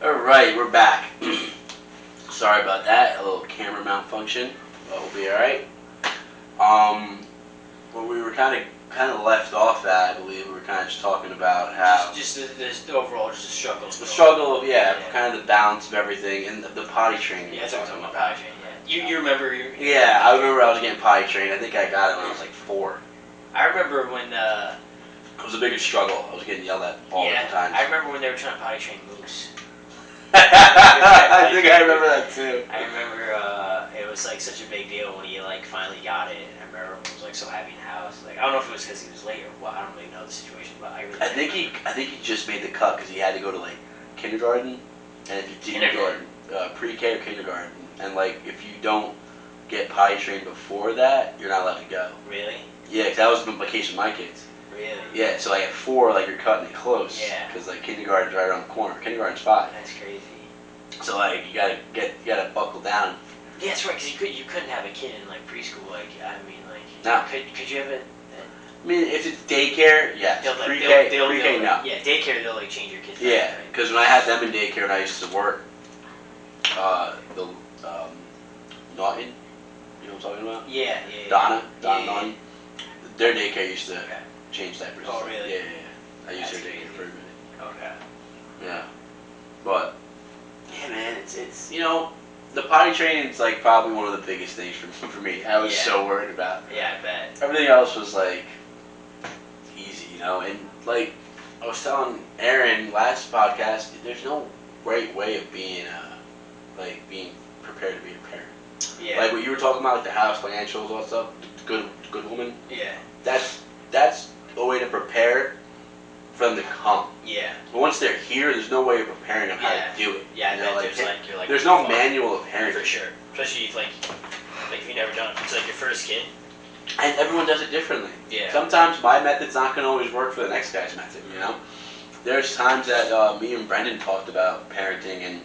Alright, we're back. Sorry about that, a little camera malfunction, but we'll be alright. When we were kind of left off at, I believe we were kind of just talking about how just the overall just a struggle. the struggle of kind of the balance of everything and the potty training. Yeah, that's what I'm talking about. Potty training. Yeah, you remember? Yeah, I remember I was getting potty trained. I think I got it when I was like 4. I remember when. It was the biggest struggle. I was getting yelled at all the time. I remember when they were trying to potty train Moose. I think I remember that too. I remember it was like such a big deal when he like finally got it, and I remember everyone was like so happy in the house. Like I don't know if it was because he was late or what. I don't really know the situation, but I think he just made the cut because he had to go to like kindergarten, and if you didn't go pre-K or kindergarten, and like if you don't get potty trained before that, you're not allowed to go. Really? Yeah, because that was the implication of my kids. Really? Yeah, so like at 4, like you're cutting it close. Yeah. Because like kindergarten's right around the corner. Kindergarten's 5. That's crazy. So like you gotta buckle down. Yeah, that's right. Because you couldn't have a kid in like preschool. Like I mean, like no. Could you have it? I mean, if it's daycare, yes. Pre-K, no. Yeah, daycare they'll like change your kids. Yeah, because when I had them in daycare and I used to work, the Naughton, you know what I'm talking about? Yeah. Donna yeah. Naughton, their daycare used to change diapers. Oh really? Yeah. I used their daycare for a minute. Okay. Yeah, but yeah, man, it's the potty training is like probably one of the biggest things for me. I was so worried about. Yeah, I bet. Everything else was like easy, and like I was telling Aaron last podcast, there's no great way of being being prepared to be a parent. Yeah. Like what you were talking about, like the house, financials, all that stuff. Good woman. Yeah. That's a way to prepare for them to come. Yeah. But once they're here, there's no way of preparing them how to do it. Yeah, there's no manual of parenting. For sure. Especially if if you've never done it. It's like your first kid. And everyone does it differently. Yeah. Sometimes my method's not going to always work for the next guy's method, There's times that me and Brendan talked about parenting, and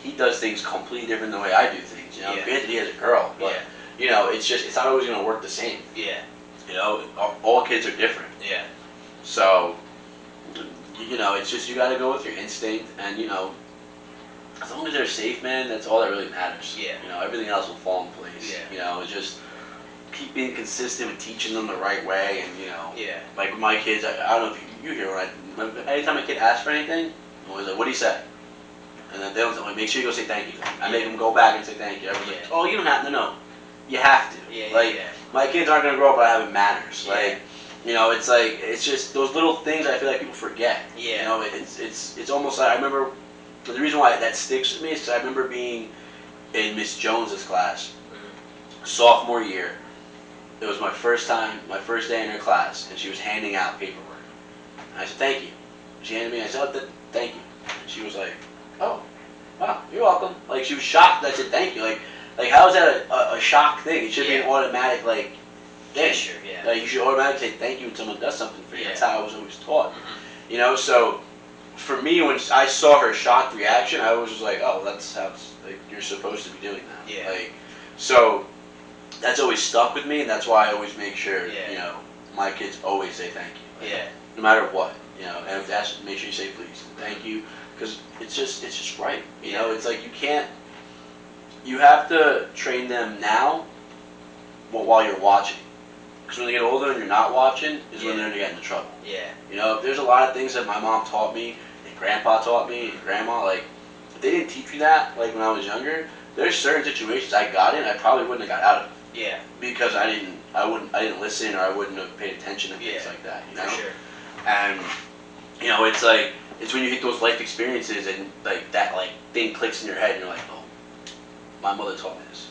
he does things completely different than the way I do things, Granted, he has a girl, but, it's not always going to work the same. Yeah. All kids are different. Yeah. So, it's just you got to go with your instinct, and, as long as they're safe, man, that's all that really matters. Yeah. Everything else will fall in place. Yeah. It's just keep being consistent with teaching them the right way, and, Yeah. like with my kids, I don't know if you hear anytime a kid asks for anything, I'm always like, what do you say? And then they'll like, make sure you go say thank you. I make them go back and say thank you. Everyone's like, oh, you don't have to. No, you have to. Yeah. My kids aren't gonna grow up by having manners. It's just those little things I feel like people forget. Yeah. It's almost like I remember. The reason why that sticks with me is because I remember being in Miss Jones's class, sophomore year. It was my first day in her class, and she was handing out paperwork. And I said, thank you. She handed me, I said, thank you. And she was like, oh, wow, you're welcome. Like, she was shocked that I said thank you. Like how is that a shock thing? It should be an automatic, thing. Yeah, sure, yeah. Like, you should automatically say thank you when someone does something for you. Yeah. That's how I was always taught. So for me, when I saw her shocked reaction, I was just like, oh, that's how you're supposed to be doing that. Yeah. So that's always stuck with me, and that's why I always make sure, my kids always say thank you. No matter what, and if that's, make sure you say please, thank you, because it's just right. It's like you have to train them now while you're watching. Because when they get older and you're not watching is when they're going to get into trouble. Yeah. There's a lot of things that my mom taught me, and Grandpa taught me, and Grandma, if they didn't teach me that, when I was younger, there's certain situations I got in I probably wouldn't have got out of. Yeah. Because I didn't listen, or I wouldn't have paid attention to things like that, For sure. And, it's when you hit those life experiences and, that, thing clicks in your head and you're like, oh, my mother taught me this,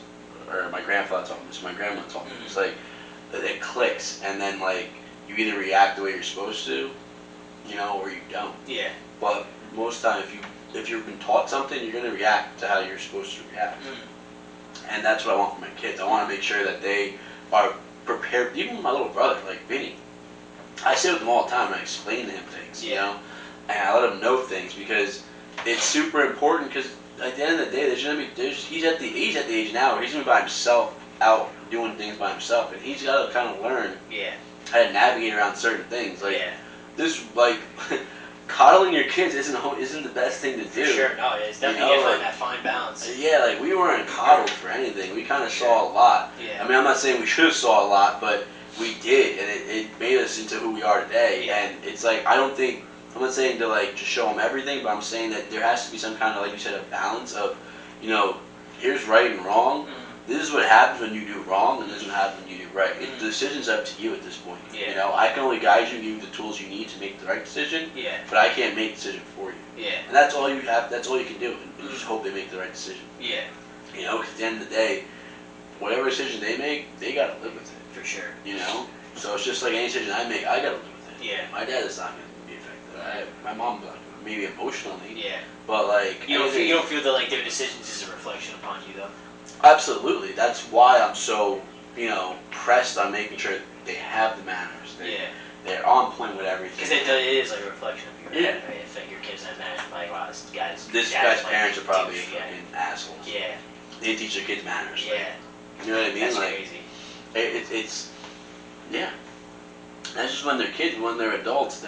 or my grandfather taught me this, or my grandma taught me this. It clicks, and then, you either react the way you're supposed to, or you don't. Yeah. But most time, if you've been taught something, you're going to react to how you're supposed to react. And that's what I want for my kids. I want to make sure that they are prepared. Even my little brother, Vinny, I sit with him all the time and I explain to him things, and I let him know things, because it's super important. Because at the end of the day, he's at the age now where he's going to be by himself, out doing things by himself, and he's got to kind of learn how to navigate around certain things. This coddling your kids isn't the best thing to do. For sure, no, it's definitely you find that fine balance. Yeah, like we weren't coddled for anything. We kind of saw a lot. Yeah. I mean, I'm not saying we should have saw a lot, but we did, and it made us into who we are today. Yeah. And it's like I'm not saying to like just show them everything, but I'm saying that there has to be some kind of, like you said, a balance of, you know, here's right and wrong. Mm-hmm. This is what happens when you do wrong, and this is what happens when you do right. Mm-hmm. The decision's up to you at this point. Yeah. You know, I can only guide you, give you the tools you need to make the right decision. Yeah. But I can't make the decision for you. Yeah. And that's all you have. That's all you can do. And just hope they make the right decision. Yeah. You know, because at the end of the day, whatever decision they make, they gotta live with it. For sure. You know, so it's just like any decision I make, I gotta live with it. Yeah. My dad is not gonna be affected. My mom, maybe emotionally. Yeah. But like, you don't feel that like their decisions is a reflection upon you though. Absolutely. That's why I'm so, you know, pressed on making sure they have the manners. They're on point with everything. Because it is like a reflection of your Yeah. right? If like your kids have manners, like wow, this guy's parents are probably fucking assholes. Yeah. They teach their kids manners. Yeah. You know what I mean? That's like, crazy. It's yeah. That's just when they're kids. When they're adults,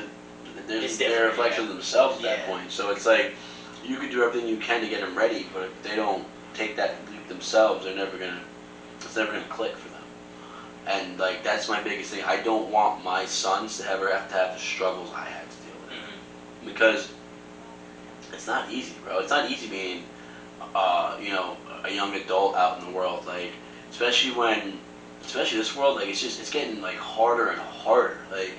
they're a reflection of themselves at that point. So it's like you could do everything you can to get them ready, but if they don't take that leap themselves, it's never gonna click for them. And like that's my biggest thing. I don't want my sons to ever have to have the struggles I had to deal with, because it's not easy, bro. It's not easy being, you know, a young adult out in the world, like especially this world, like it's getting like harder and harder. Like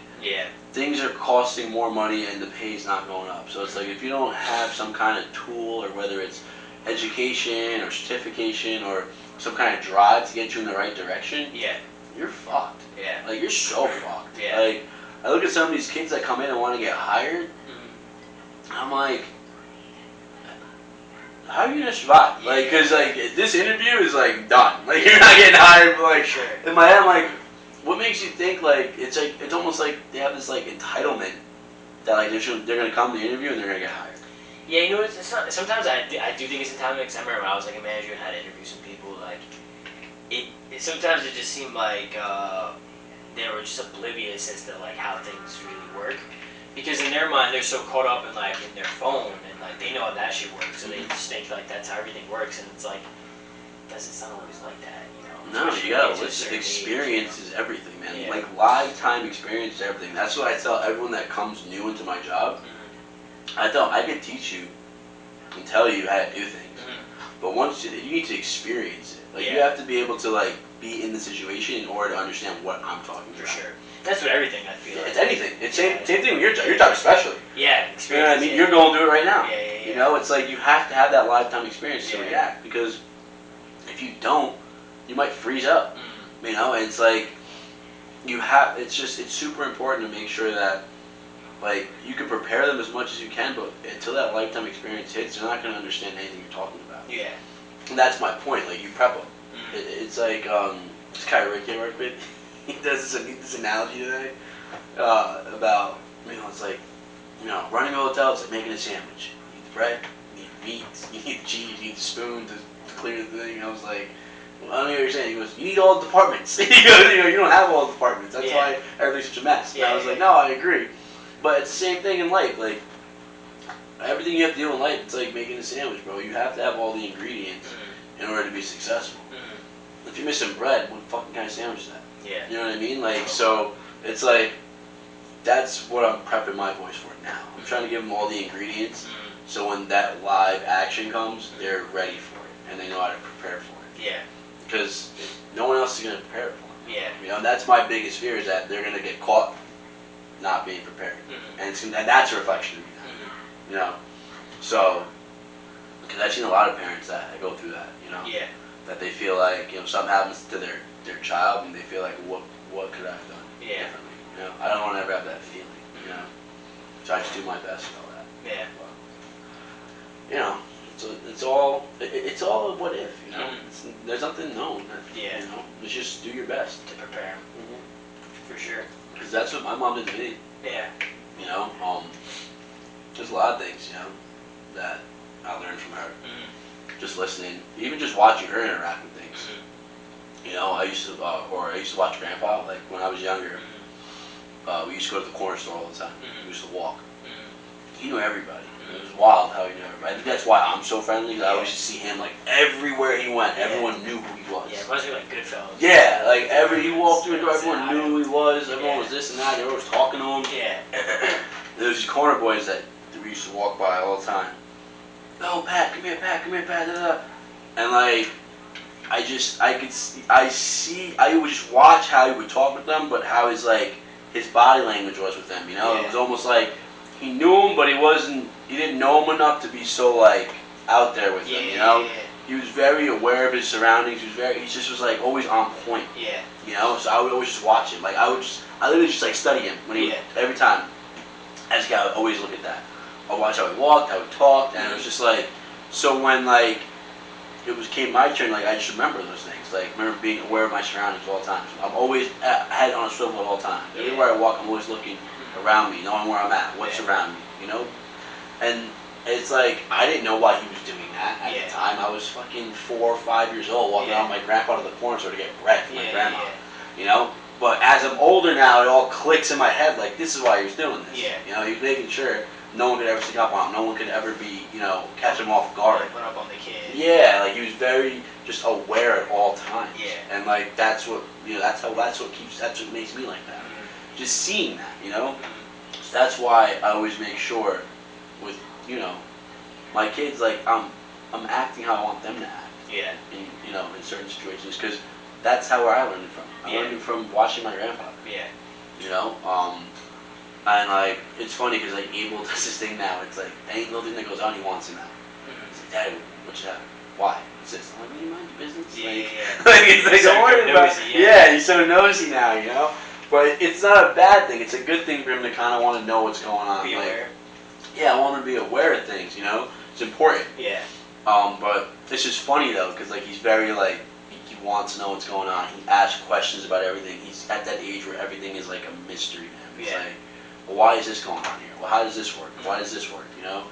things are costing more money and the pay's not going up. So it's like if you don't have some kind of tool, or whether it's education or certification or some kind of drive to get you in the right direction, you're fucked. Like you're so fucked. Like I look at some of these kids that come in and want to get hired, and I'm like, how are you gonna survive? Like, cause like this interview is like done. Like you're not getting hired. But, like in my head, I'm like, what makes you think like it's almost like they have this like entitlement that like they're gonna come to the interview and they're gonna get hired. Yeah, you know, it's not. Sometimes I do think it's entitlement. Because I remember when I was like a manager and had to interview some people. Like sometimes it just seemed like they were just oblivious as to like how things really work. Because in their mind, they're so caught up in like in their phone and like they know how that shit works, so they just think like that's how everything works, and it's like it's not always like that, you know. No, you gotta listen. Experience is everything, man. Like lifetime experience is everything. That's what I tell everyone that comes new into my job. I can teach you and tell you how to do things, but once you need to experience it. Like you have to be able to like be in the situation in order to understand what I'm talking about. For sure. That's what everything I feel like. It's anything. It's same thing with your job especially. Yeah, experience. You know what I mean? You're going through it right now. Yeah. You know, it's like you have to have that lifetime experience to react, because if you don't, you might freeze up. You know, and it's like it's super important to make sure that like you can prepare them as much as you can, but until that lifetime experience hits, they're not going to understand anything you're talking about. Yeah. And that's my point. Like you prep them. It's like this guy Rick I work with. He does this analogy today about, you know, it's like, you know, running a hotel, it's like making a sandwich. You need the bread, you need meat, you need the cheese, you need the spoon to clear the thing. And I was like, well, I don't know what you're saying. He goes, you need all the departments. He goes, you know, you don't have all the departments. That's why everything's such a mess. And I was like, no, I agree. But it's the same thing in life. Like, everything you have to do in life, it's like making a sandwich, bro. You have to have all the ingredients in order to be successful. If you're missing bread, what fucking kind of sandwich is that? Yeah. You know what I mean? Like, so it's like that's what I'm prepping my voice for now. I'm trying to give them all the ingredients, so when that live action comes, they're ready for it and they know how to prepare for it. Yeah. Because no one else is gonna prepare for it. Yeah. You know, and that's my biggest fear, is that they're gonna get caught not being prepared, and that's a reflection of me. You know, so because I've seen a lot of parents that go through that. You know. Yeah. That they feel like, you know, something happens to their child and they feel like, what could I have done differently? You know, I don't want to ever have that feeling. You know, so I just do my best with all that. Yeah. But, you know, it's all a what if. You know, there's nothing known. You know, it's just do your best to prepare. For sure. Because that's what my mom did to me. Yeah. You know, there's a lot of things, you know, that I learned from her. Just listening, even just watching her interact with things. You know, I used to watch Grandpa. Like when I was younger, we used to go to the corner store all the time. We used to walk, he knew everybody. It was wild how he knew everybody. I think that's why I'm so friendly. Cause I always see him like everywhere he went. Everyone knew who he was. Yeah, it reminds me of like Goodfellas. Yeah, like he walked through the door, everyone knew who he was. Everyone was this and that. They were always talking to him. Yeah. There was these corner boys that we used to walk by all the time. Oh, Pat, come here, Pat, come here, Pat. Da, da. And like, I would just watch how he would talk with them, but how his body language was with them. You know, it was almost like he knew him, but he didn't know him enough to be so like out there with them. You know, he was very aware of his surroundings. He just was like always on point. Yeah. You know, so I would always just watch him. Like I literally just like study him when every time. As a guy, I would always look at that. I'd watch how he walked, how he talked, and it was just like, so when like came my turn, like I just remember those things. Like remember being aware of my surroundings at all times. I'm always head on a swivel at all times. Everywhere I walk, I'm always looking around me, knowing where I'm at, what's around me, you know. And it's like I didn't know why he was doing that at the time. I was fucking 4 or 5 years old, walking around with my grandpa to the corner store to get bread from my grandma, you know. But as I'm older now, it all clicks in my head. Like this is why he was doing this. Yeah. You know, he was making sure no one could ever sneak up on him. No one could ever be, you know, catch him off guard. Run up on the kid. Yeah, like he was very just aware at all times. Yeah. And like that's what that's what makes me like that. Just seeing that, you know. So that's why I always make sure with my kids, like I'm acting how I want them to act. Yeah. In certain situations, because that's how I learned it from. I learned it from watching my grandfather. Yeah. You know, and like it's funny because like Abel does this thing now. It's like any little thing that goes on, he wants to know. He's like, Daddy, what's that? Why? What's this? I'm like, will you mind your business? Like, don't worry about it. Yeah, he's so nosy now, you know. But it's not a bad thing. It's a good thing for him to kind of want to know what's going on. Be aware. Yeah, I want him to be aware of things. You know, it's important. Yeah. But it's just funny though, because like he's very like. He wants to know what's going on. He asks questions about everything. He's at that age where everything is like a mystery to him. He's like, well, why is this going on here? Well, how does this work? Why does this work? You know?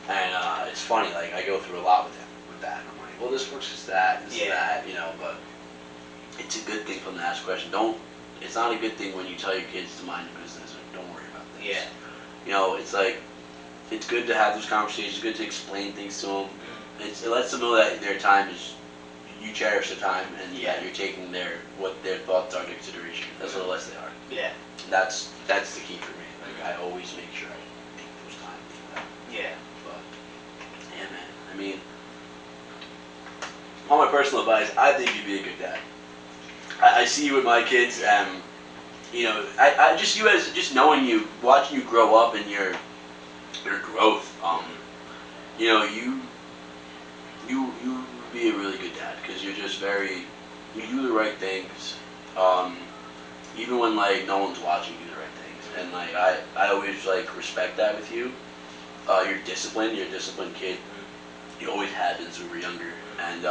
And it's funny. Like I go through a lot with him with that. I'm like, well, this works as that, this that, you know. But it's a good thing for them to ask questions. It's not a good thing when you tell your kids to mind your business and don't worry about things. Yeah. You know, it's like it's good to have those conversations. It's good to explain things to them. It lets them know that their time is. You cherish the time and that you're taking what their thoughts are into consideration as little as they are. Yeah. That's the key for me. Like I always make sure I take those times for that. Yeah. But yeah, man. I mean, on my personal advice, I think you'd be a good dad. I see you with my kids, and I just knowing you, watching you grow up and your growth. You be a really good dad because you're just you do the right things, even when like no one's watching, you do the right things, and like I always like respect that with you. You're disciplined kid. You always have been since we were younger, and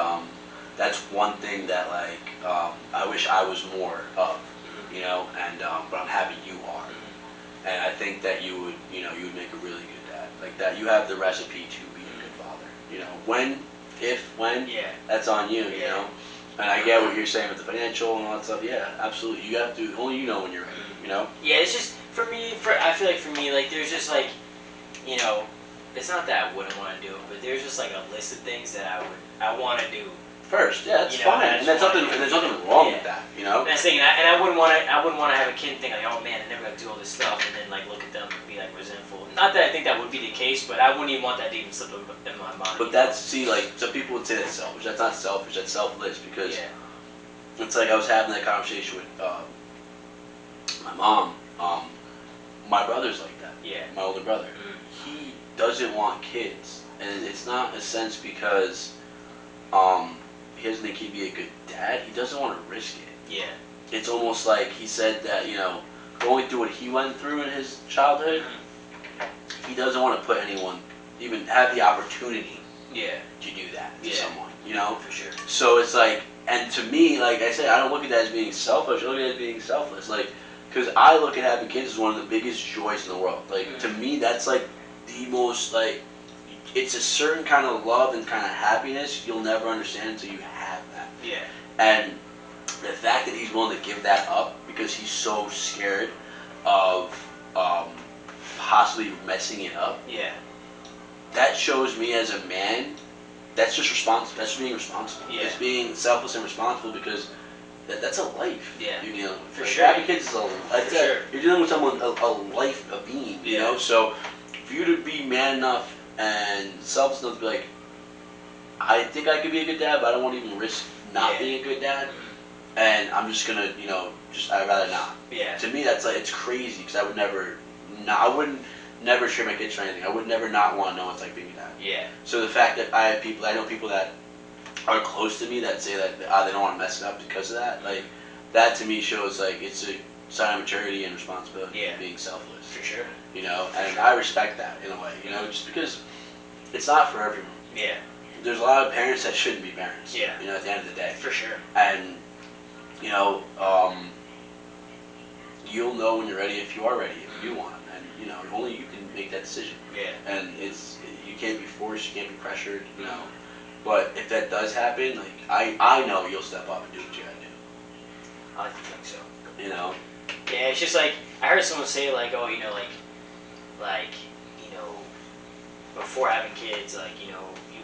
that's one thing that like I wish I was more of, and but I'm happy you are, and I think that you would make a really good dad, like that you have the recipe to be a good father. When that's on you, you know. And I get what you're saying with the financial and all that stuff. Yeah, absolutely. You have to. Only you know when you're ready. You know. Yeah, it's just for me. I feel like for me, like there's just like, it's not that I wouldn't want to do it, but there's just like a list of things that I want to do first. Yeah, that's fine. And there's nothing wrong with that. You know. And that's the thing. And I wouldn't want to have a kid think like, oh man, I never got to do all this stuff, and then like look at them and be like resentful. Not that I think that would be the case, but I wouldn't even want that to even slip in my mind. But like some people would say that's selfish. That's not selfish. That's selfless because it's like I was having that conversation with my mom. My brother's like that. Yeah. My older brother. He doesn't want kids, and it's not a sense because he doesn't think he'd be a good dad. He doesn't want to risk it. Yeah. It's almost like he said that going through what he went through in his childhood. He doesn't want to put anyone, even have the opportunity to do that to someone, For sure. So it's like, and to me, like I said, I don't look at that as being selfish, I look at it as being selfless. Like, because I look at having kids as one of the biggest joys in the world. Like, to me, that's like the most, like, it's a certain kind of love and kind of happiness you'll never understand until you have that. Yeah. And the fact that he's willing to give that up because he's so scared of possibly messing it up. Yeah. That shows me as a man, that's just responsible. That's being responsible. Yeah. It's being selfless and responsible because that's a life. Yeah. You're dealing with. For like, sure. Having kids is Sure. You're dealing with someone, a life, a being. You know. So for you to be man enough and selfless enough to be like, I think I could be a good dad, but I don't want to even risk not being a good dad. And I'm just gonna, I'd rather not. Yeah. To me, that's like, it's crazy because I would never, I wouldn't never share my kids for anything. I would never not want to know what it's like being a dad. Yeah. So the fact that I know people that are close to me that say that they don't want to mess it up because of that, like, that to me shows like it's a sign of maturity and responsibility. Yeah. Being selfless. For sure. And I respect that in a way. Just because it's not for everyone. Yeah. There's a lot of parents that shouldn't be parents. Yeah. At the end of the day. For sure. And you'll know when you're ready if you are ready, if you do want it, and only you can make that decision. Yeah. And you can't be forced, you can't be pressured, But if that does happen, like I know you'll step up and do what you gotta do. I think so. Yeah, it's just like I heard someone say like, oh, before having kids, like you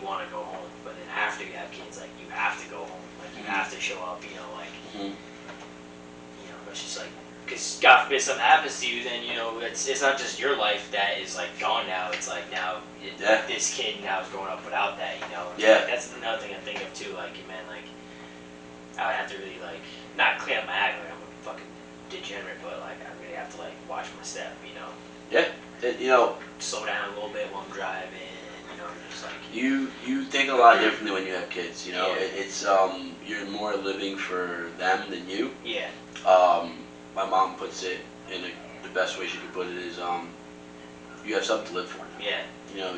want to go home, but then after you have kids, like you have to go home, like you have to show up, it's just like, because God forbid something happens to you, then it's not just your life that is like gone now. It's like now this kid now is growing up without that, Yeah. Like, that's another thing I think of too. Like, man, like I would have to really like not clean up my act, like I'm a fucking degenerate, but like I really have to like watch my step, Yeah. slow down a little bit while I'm driving, just like you think a lot differently when you have kids. Yeah. It's you're more living for them than you. Yeah. My mom puts it in the best way she can put it is you have something to live for now. Yeah.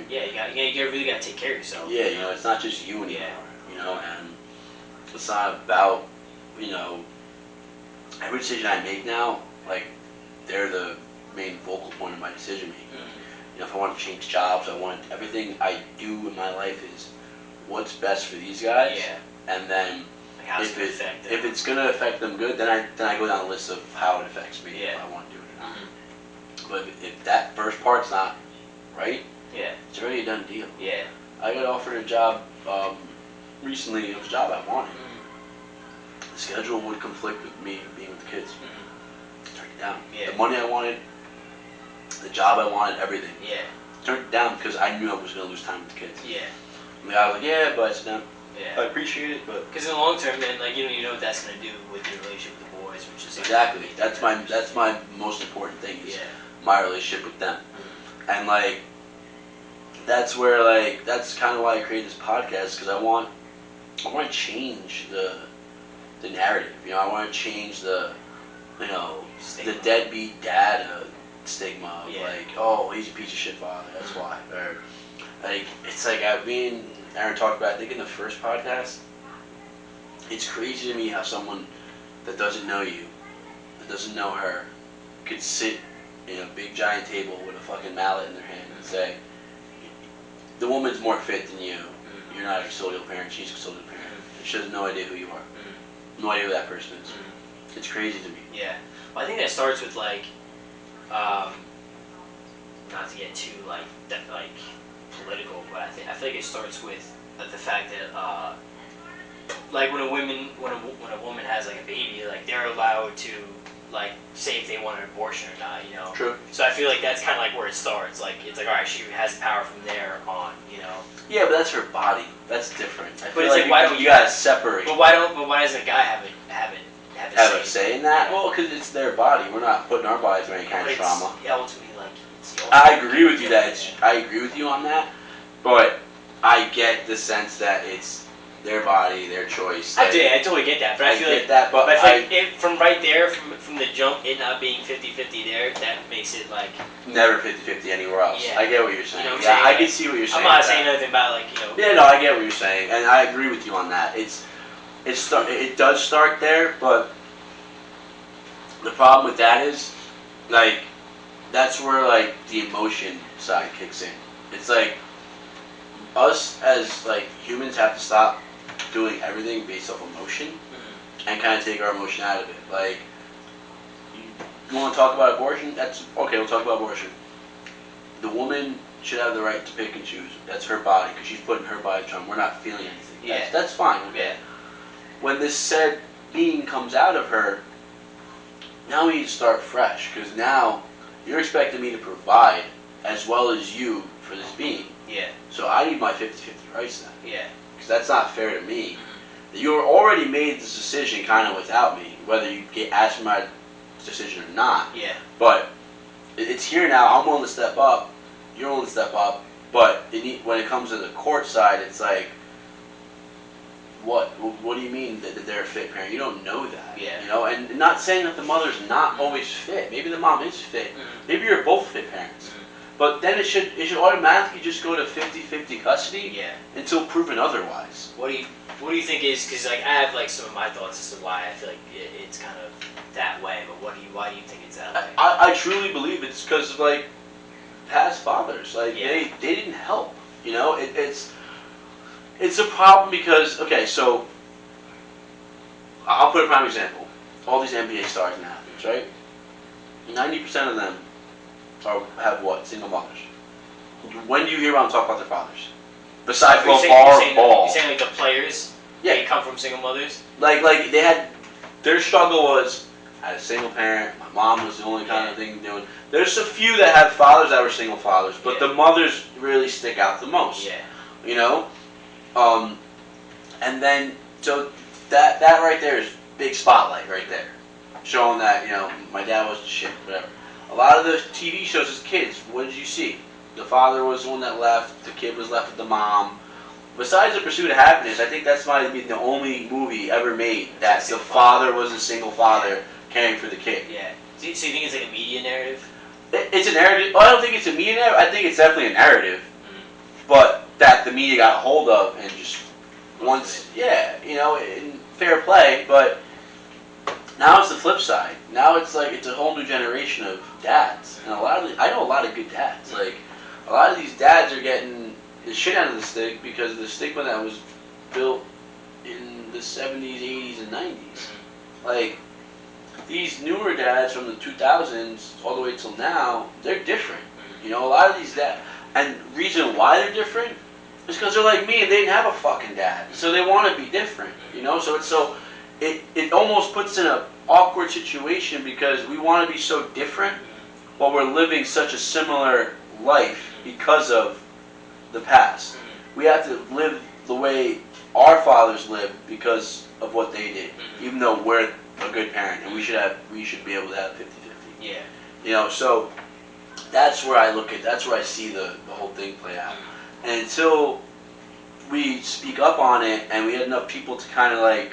Yeah, you really gotta take care of yourself. Yeah, it's not just you anymore. Yeah. And it's not about every decision I make now, like they're the main focal point of my decision making. If I want to change jobs, everything I do in my life is what's best for these guys. Yeah. And then Like how it's gonna affect them. if it's gonna affect them good, then I go down the list of how it affects me Yeah. if I want to do it or not. But if that first part's not right, Yeah. it's already a done deal. Yeah. I got offered a job recently. It was a job I wanted. The schedule would conflict with me being with the kids. Turned it down. Yeah. The money I wanted, the job I wanted, everything. Yeah. Turned it down because I knew I was going to lose time with the kids. Yeah. And the guy was like, yeah, but I said, no, I Yeah. appreciate it, but... Because in the long term, then, like, you know what that's gonna do with your relationship with the boys, which is like, Exactly. That's my most important thing is Yeah. my relationship with them. And, like, that's where, like, that's kind of why I created this podcast, because I want to change the narrative. I want to change the Stigma. the deadbeat dad stigma of Yeah. like, oh, he's a piece of shit father, that's why. Or like, it's like me and Aaron talked about, I think in the first podcast, it's crazy to me how someone that doesn't know you, that doesn't know her, could sit in a big giant table with a fucking mallet in their hand and say, the woman's more fit than you, you're not a custodial parent, she's a custodial parent. She has no idea who you are. No idea who that person is. It's crazy to me. Yeah. Well, I think that starts with like, not to get too like political, but I feel like it starts with the fact that like when a woman has like a baby, like they're allowed to like say if they want an abortion or not, True. So I feel like that's kind of like where it starts. Like it's like, all right, she has power from there on, Yeah, but that's her body. That's different. I feel it's like, why don't you gotta separate. But why doesn't a guy have a say in that? Well, because it's their body. We're not putting our bodies through any kind of trauma. Yeah, ultimately, like it's the I agree with you I agree with you on that, but I get the sense that it's their body, their choice. I totally get that, but I feel get like that, but I feel like from right there, from the jump, it not being 50-50 there, that makes it like never 50-50 anywhere else. Yeah. I get what you're saying. You know what I'm Yeah, saying? I can see what you're saying. I'm not with saying that. anything about like Yeah, no, I get what you're saying, and I agree with you on that. It does start there, but the problem with that is, like, that's where like the emotion side kicks in. It's like us as like humans have to stop doing everything based off emotion and kind of take our emotion out of it. Like, you want to talk about abortion? That's okay. We'll talk about abortion. the woman should have the right to pick and choose. That's her body, because she's putting her body on. We're not feeling anything. Yeah. That's fine. Okay. Yeah. When this said being comes out of her, now we need to start fresh, because now you're expecting me to provide as well as you for this being. Yeah. So I need my 50-50 rights then. Yeah. Because that's not fair to me. You already made this decision kind of without me, whether you get asked for my decision or not. Yeah. But it's here now. I'm willing to step up. You're willing to step up. But when it comes to the court side, it's like, what do you mean that they're a fit parent? You don't know that. Yeah. You know, and not saying that the mother's not always fit. Maybe the mom is fit. Maybe you're both fit parents. But then it should automatically just go to 50-50 custody. Yeah. Until proven otherwise. What do you think is, because like I have like some of my thoughts as to why I feel like it's kind of that way, but why do you think it's that way? I truly believe it's because of like past fathers. Like they didn't help. You know, it's a problem because, okay, so I'll put a prime example. All these NBA stars and athletes, right? 90% of them have what? Single mothers. When do you hear them talk about their fathers? Besides LeVar Ball. You're saying like the players? Yeah. They come from single mothers? Like they had, their struggle was, I had a single parent, my mom was the only kind of thing doing. There's a few that have fathers that were single fathers, but the mothers really stick out the most. Yeah. You know? And then, so that right there is big spotlight right there. Showing that, you know, my dad was shit, whatever. A lot of the TV shows as kids, what did you see? The father was the one that left, the kid was left with the mom. Besides The Pursuit of Happiness, I think that's might be the only movie ever made that the father was a single father caring for the kid. Yeah. So you think it's like a media narrative? It's a narrative. Well, I don't think it's a media narrative. I think it's definitely a narrative. But that the media got a hold of and just once, you know, in fair play, but now it's the flip side. Now it's like it's a whole new generation of dads, and I know a lot of good dads. Like a lot of these dads are getting the shit out of the stick because of the stigma that was built in the 70s, 80s, and 90s. Like these newer dads from the 2000s all the way till now, they're different. You know, a lot of these dads, and reason why they're different is because they're like me and they didn't have a fucking dad, so they want to be different. You know, so it almost puts in an awkward situation because we want to be so different while we're living such a similar life because of the past. We have to live the way our fathers lived because of what they did, even though we're a good parent and we should be able to have 50-50. Yeah. You know, so that's where that's where I see the whole thing play out. And until we speak up on it and we had enough people to kind of like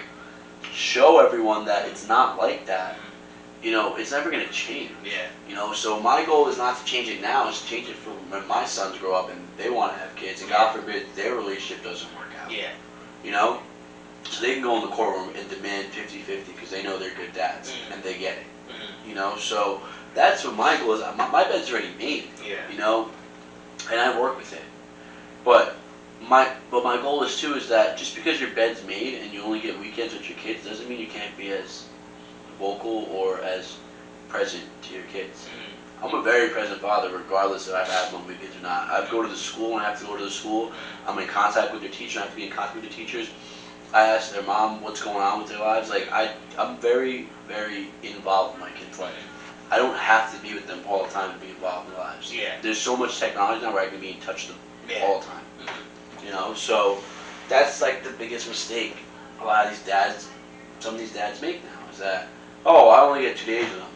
show everyone that it's not like that, you know, it's never going to change. Yeah. You know, so my goal is not to change it now, it's to change it for when my sons grow up and they want to have kids, and God forbid their relationship doesn't work out. Yeah. You know? So they can go in the courtroom and demand 50-50 because they know they're good dads and they get it. You know, so that's what my goal is. My bed's already made. Yeah. You know, and I work with it. But my goal is too is that just because your bed's made and you only get weekends with your kids doesn't mean you can't be as vocal or as present to your kids. I'm a very present father regardless if I have one weekends or not. I go to the school and I have to go to the school. I'm in contact with their teacher. I have to be in contact with the teachers. I ask their mom what's going on with their lives. Like I'm very, very involved in my kids' life. I don't have to be with them all the time to be involved in their lives. Yeah. There's so much technology now where I can be in touch with them all the time. You know, so that's like the biggest mistake a lot of these dads, some of these dads make now is that, oh, I only get 2 days with them,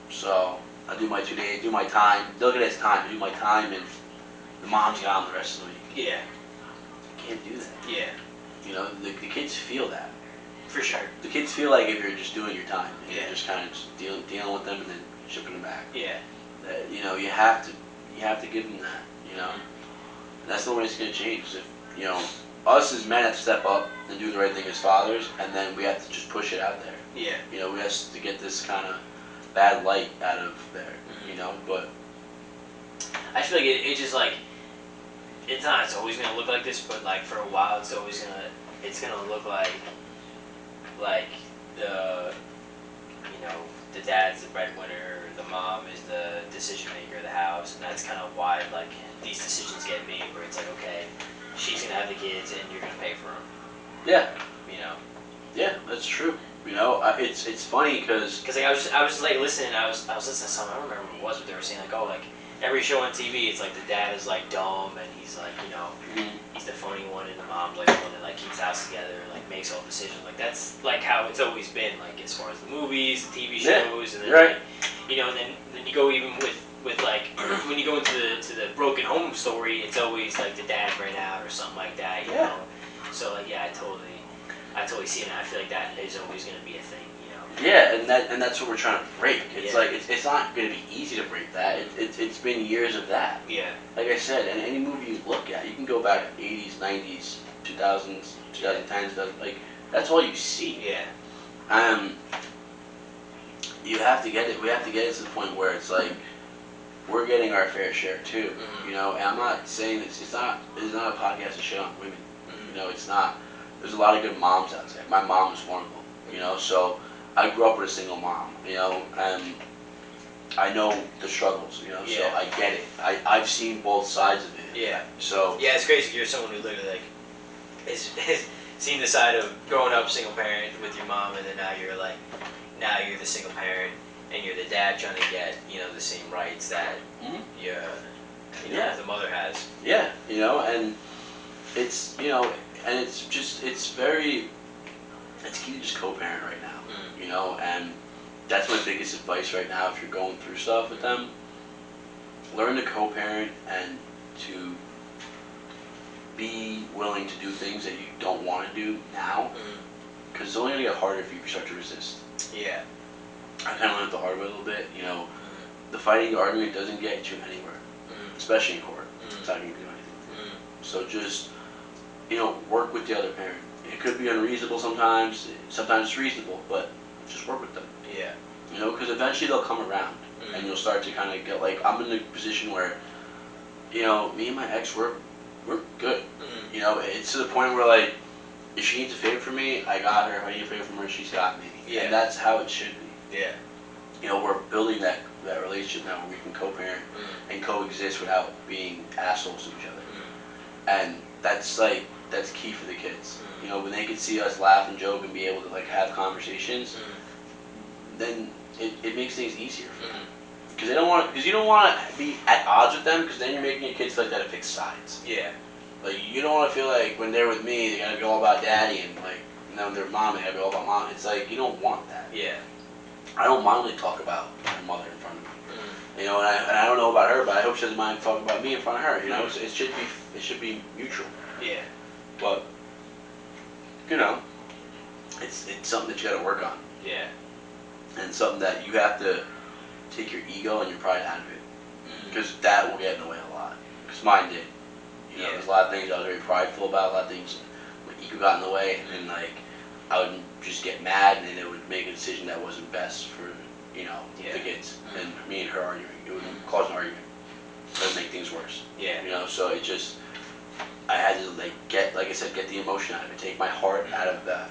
so I do my 2 days, do my time. Look at it as time. I do my time, and the mom's gone the rest of the week. Yeah. You can't do that. Yeah. You know, the kids feel that. For sure. The kids feel like if you're just doing your time, and Yeah. you're just kind of just dealing with them and then shipping them back. Yeah. That, you know, you have to give them that. You know, and that's the way it's gonna change. If you know, us as men have to step up and do the right thing as fathers, and then we have to just push it out there. Yeah. You know, we have to get this kind of bad light out of there. You know, but I feel like it's just like it's always gonna look like this, but like for a while it's gonna look like the the dad's the breadwinner, the mom is the decision maker of the house, and that's kind of why like these decisions get made, where it's like, okay, she's gonna have the kids, and you're gonna pay for them. Yeah. You know. Yeah, that's true. You know, it's funny because like I was like listening. I was listening to something. I don't remember what it was, but they were saying like, oh, like every show on TV, it's like the dad is like dumb, and he's like, you know, he's the funny one, and the mom's like the one that like keeps the house together, and like makes all decisions. Like that's like how it's always been, like as far as the movies, the TV shows, and then right. like, you know, and then you go even with like when you go into the broken home story, it's always like the dad ran out or something like that. You know, so like yeah, I totally see it, and I feel like that is always going to be a thing, you know. Yeah, and that's what we're trying to break. It's like it's not going to be easy to break that. It's been years of that. Yeah. Like I said, and any movie you look at, you can go back 80s, 90s, 2000s, 2010s, like that's all you see. Yeah. You have to get it. We have to get it to the point where it's like we're getting our fair share too. You know, and I'm not saying it's not a podcast to shit on women. You know, it's not. There's a lot of good moms out there. My mom was one of them, you know, so I grew up with a single mom, you know, and I know the struggles, you know, so I get it. I've seen both sides of it. Yeah. So. Yeah, it's crazy. You're someone who literally, like, is seen the side of growing up single parent with your mom, and then now you're the single parent, and you're the dad trying to get, you know, the same rights that the mother has. Yeah, you know, and it's, you know, and it's key to just co-parent right now, you know, and that's my biggest advice right now if you're going through stuff with them. Learn to co-parent and to be willing to do things that you don't want to do now, because it's only going to get harder if you start to resist. Yeah. I kind of learned the hard way a little bit, you know, the fighting, the argument doesn't get you anywhere, especially in court. It's not going to do anything. So just, you know, work with the other parent. It could be unreasonable sometimes it's reasonable, but just work with them. Yeah. You know, because eventually they'll come around, and you'll start to kind of get, like, I'm in a position where, you know, me and my ex, we're good. You know, it's to the point where, like, if she needs a favor from me, I got her. If I need a favor from her, she's got me. Yeah. And that's how it should be. Yeah. You know, we're building that relationship now where we can co-parent and coexist without being assholes to each other. And that's key for the kids. You know, when they can see us laugh and joke and be able to, like, have conversations, then it makes things easier for them. Because you don't want to be at odds with them, because then you're making your kids feel like that it picks sides. Yeah. Like, you don't want to feel like when they're with me, they gotta be all about daddy, and like, you know, their mom, they gotta be all about mom. It's like, you don't want that. Yeah. I don't mind when they talk about my mother in front of me. You know, and I don't know about her, but I hope she doesn't mind talking about me in front of her. You know, it should be mutual. Yeah. But, you know, it's something that you gotta work on. Yeah. And something that you have to take your ego and your pride out of it. Because that will get in the way a lot. Because mine did. You know, there's a lot of things I was very prideful about, a lot of things my ego got in the way, and like, I would just get mad, and then it would make a decision that wasn't best for, you know, the kids. And me and her arguing, it would cause an argument. It would make things worse. Yeah. You know, so it just, I had to, like, get the emotion out of it, take my heart out of the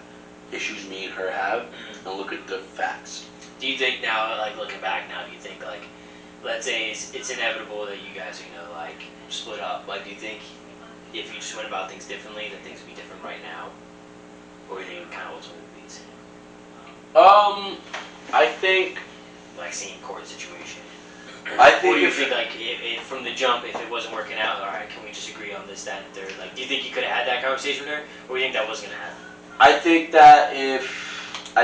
issues me and her have, and look at the facts. Do you think now, like, looking back now, do you think, like, let's say it's inevitable that you guys are gonna, like, split up? Like, do you think if you just went about things differently, that things would be different right now? Or do you think it kind of ultimately would be the same? I think, like, same court situation. I think, or do you think, like, if from the jump, if it wasn't working out, all right, can we just agree on this, that, and third? Like, do you think you could have had that conversation with her, or do you think that wasn't gonna happen? I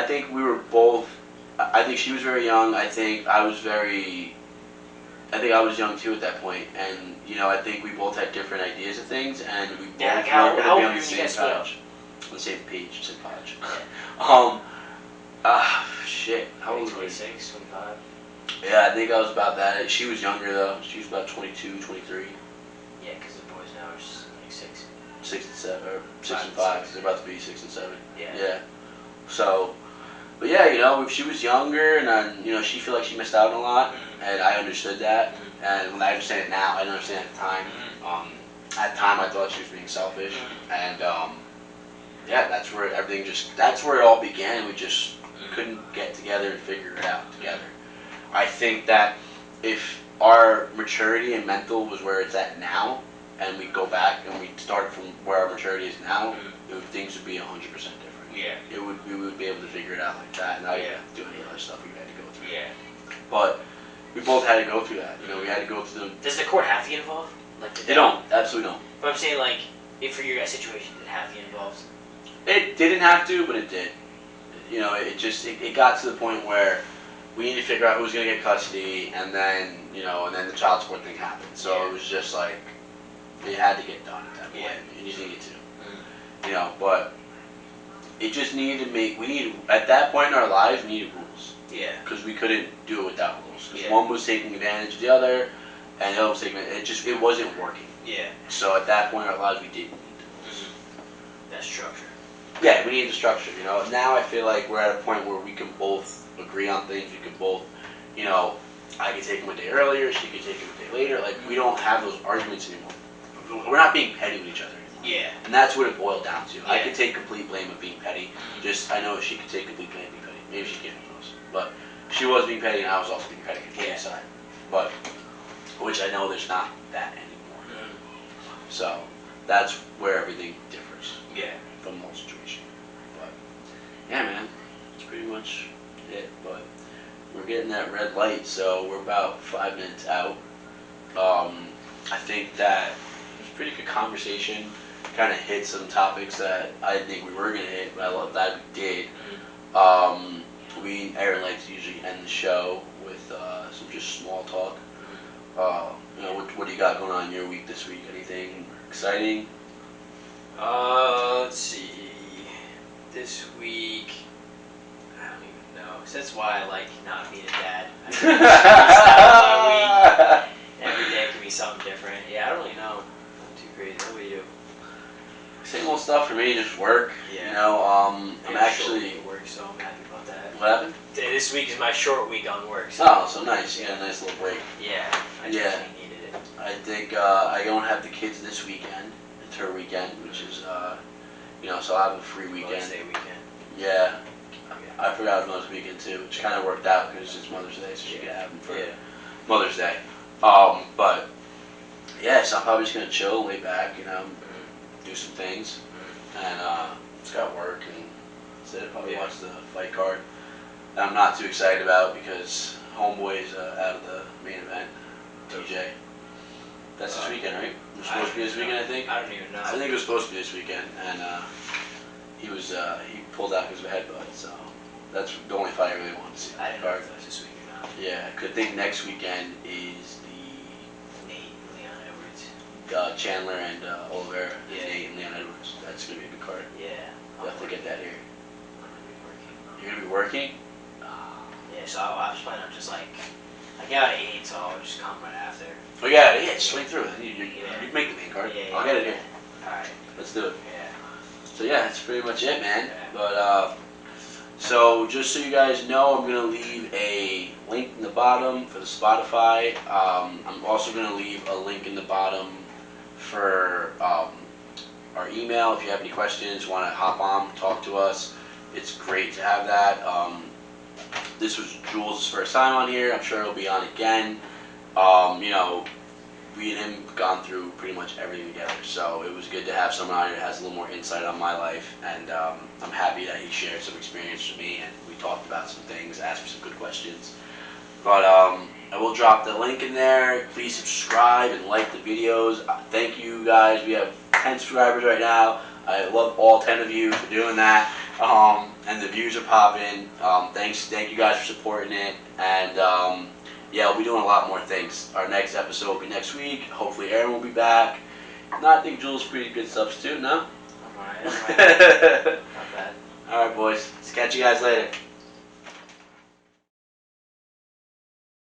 think we were both. I think she was very young. I think I was young too at that point, and you know, I think we both had different ideas of things, and we both wanted to be on the same page. On the same page, same page. Shit. How old was I? 26, 25. Yeah, I think I was about that. She was younger though. She was about 22, 23. Yeah, because the boys now are just like 6. 6 and 7, or 6 and 5. Because they're about to be 6 and 7. Yeah. So. But yeah, you know, if she was younger, and then, you know, she felt like she missed out on a lot, and I understood that, and when I understand it now, I didn't understand it at the time. At the time, I thought she was being selfish, and yeah, that's where it all began. We just couldn't get together and figure it out together. I think that if our maturity and mental was where it's at now, and we go back and we start from where our maturity is now, things would be 100% different. Yeah. We would be able to figure it out like that, and not even do any other stuff we had to go through. Yeah. But we both had to go through that. We had to go through them. Does the court have to get involved? Like they don't. Absolutely don't. But I'm saying, like, if for your guys' situation, did it have to get involved? It didn't have to, but it did. It got to the point where we need to figure out who's going to get custody, and then the child support thing happened. So it was just like it had to get done at that point. And you needed to, but it just needed to at that point in our lives, we needed rules. Yeah. Because we couldn't do it without rules. Because one was taking advantage of the other, and the other was taking advantage. It wasn't working. Yeah. So at that point in our lives, we didn't need rules. That structure. Yeah, we need the structure, Now I feel like we're at a point where we can both agree on things. We can both, I can take him a day earlier, she can take him a day later. Like, we don't have those arguments anymore. We're not being petty with each other anymore. Yeah. And that's what it boiled down to. Yeah. I could take complete blame of being petty. I know she could take complete blame of being petty. Maybe she can't, who knows. But she was being petty, and I was also being petty on the other side. But, which I know there's not that anymore. So, that's where everything differs. Yeah. From the whole situation. But yeah, man, that's pretty much it. But we're getting that red light, so we're about 5 minutes out. I think that it was a pretty good conversation. Kind of hit some topics that I didn't think we were gonna hit, but I love that we did. Aaron likes to usually end the show with some just small talk. What do you got going on in your week this week? Anything exciting? Let's see. This week, I don't even know. So that's why I like not being a dad. I can my week. Every day can be something different. Yeah, I don't really know. Not too crazy. What about you? Same old stuff for me, just work. Yeah. I'm actually at work, so I'm happy about that. What happened? This week is my short week on work. So nice. You got a nice little break. Yeah. I just needed it. I think I don't have the kids this weekend. It's her weekend, which is so I'll have a free weekend. Mother's Day weekend. Yeah. I forgot it was Mother's weekend too, which kind of worked out because it's Mother's Day, so she could have them for Mother's Day. But yeah, so I'm probably just gonna chill, lay back, do some things, and just got work and that's it. Probably watch the fight card. That I'm not too excited about because Homeboy's out of the main event. TJ. That's this weekend, right? It was supposed to be this weekend, I think. I don't even know. I think it was supposed to be this weekend, and he pulled out because of a headbutt. So that's the only fight I really wanted to see. I didn't know if it was this week or not. Yeah, I think next weekend is the Leon Edwards, Chandler and Oliveira. Yeah. Nate and Leon Edwards. That's gonna be a good card. Yeah. We'll have to get that here. I'm gonna be working. You're gonna be working? Yeah, so I was planning on just like, I get out at 8, so I'll just come right after. Oh yeah, just swing through. You make the main card. Yeah, I'll get it here. Alright. Let's do it. Yeah. So yeah, that's pretty much it, man. Yeah. But so just so you guys know, I'm gonna leave a link in the bottom for the Spotify. I'm also gonna leave a link in the bottom for our email. If you have any questions, want to hop on, talk to us. It's great to have that. This was Jules' first time on here. I'm sure he'll be on again. We and him have gone through pretty much everything together, so it was good to have someone out here that has a little more insight on my life, and I'm happy that he shared some experience with me, and we talked about some things, asked me some good questions. But I will drop the link in there. Please subscribe and like the videos. Thank you guys. We have 10 subscribers right now. I love all 10 of you for doing that. And the views are popping. Thank you guys for supporting it. And yeah, we'll be doing a lot more things. Our next episode will be next week. Hopefully Aaron will be back. No, I think Jules is a pretty good substitute, no? I'm alright. Not bad. Alright boys, let's catch you guys later.